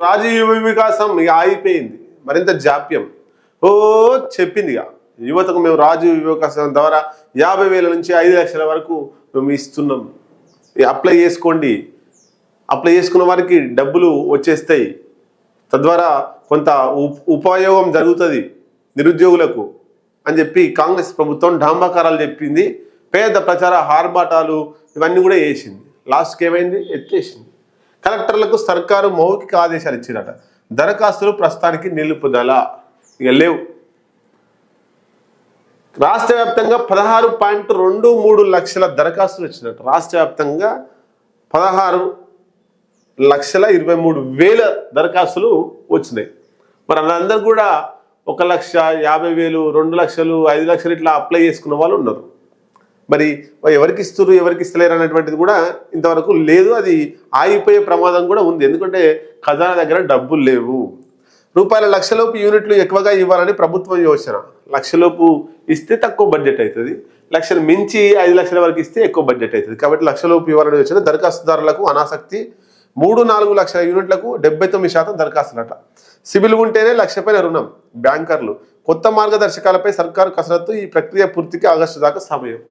రాజీవ్ యువ వికాసం ఇక ఆగిపోయింది, మరింత జాప్యం. ఓ చెప్పింది ఇక యువతకు మేము రాజీవ్ యువ వికాసం ద్వారా 50,000 నుంచి 5 లక్షల వరకు మేము ఇస్తున్నాం, అప్లై చేసుకోండి, అప్లై చేసుకున్న వారికి డబ్బులు వచ్చేస్తాయి, తద్వారా కొంత ఉపయోగం జరుగుతుంది నిరుద్యోగులకు అని చెప్పి కాంగ్రెస్ ప్రభుత్వం డాంబాకారాలు చెప్పింది. పేద ప్రచార హార్బాటాలు ఇవన్నీ కూడా వేసింది. లాస్ట్కి ఏమైంది? ఎత్తేసింది. కలెక్టర్లకు సర్కారు మౌఖిక ఆదేశాలు ఇచ్చిందట. దరఖాస్తులు ప్రస్తుతానికి నిలుపుదల ఇక లేవు. రాష్ట్ర వ్యాప్తంగా 16.23 లక్షల దరఖాస్తులు వచ్చినట్టు. రాష్ట్ర వ్యాప్తంగా 16,23,000 దరఖాస్తులు వచ్చినాయి. మరి అందరూ కూడా 1,50,000, 2 లక్షలు, 5 లక్షలు ఇట్లా అప్లై చేసుకున్న వాళ్ళు ఉన్నారు. మరి ఎవరికి ఇస్తారు, ఎవరికి ఇస్తలేరు అనేటువంటిది కూడా ఇంతవరకు లేదు. అది ఆగిపోయే ప్రమాదం కూడా ఉంది. ఎందుకంటే ఖజానా దగ్గర డబ్బులు లేవు. రూపాయల లక్షలోపు యూనిట్లు ఎక్కువగా ఇవ్వాలని ప్రభుత్వం యోచన. లక్షలోపు ఇస్తే తక్కువ బడ్జెట్ అవుతుంది, లక్షలు మించి 5 లక్షల వరకు ఇస్తే ఎక్కువ బడ్జెట్ అవుతుంది. కాబట్టి లక్షలోపు ఇవ్వాలని యోచన. దరఖాస్తుదారులకు అనాసక్తి. 3-4 లక్షల యూనిట్లకు 79% దరఖాస్తులట. సిబిల్ ఉంటేనే 1,00,000 పైన రుణం. బ్యాంకర్లు కొత్త మార్గదర్శకాలపై సర్కారు కసరత్తు. ఈ ప్రక్రియ పూర్తికి ఆగస్టు దాకా సమయం.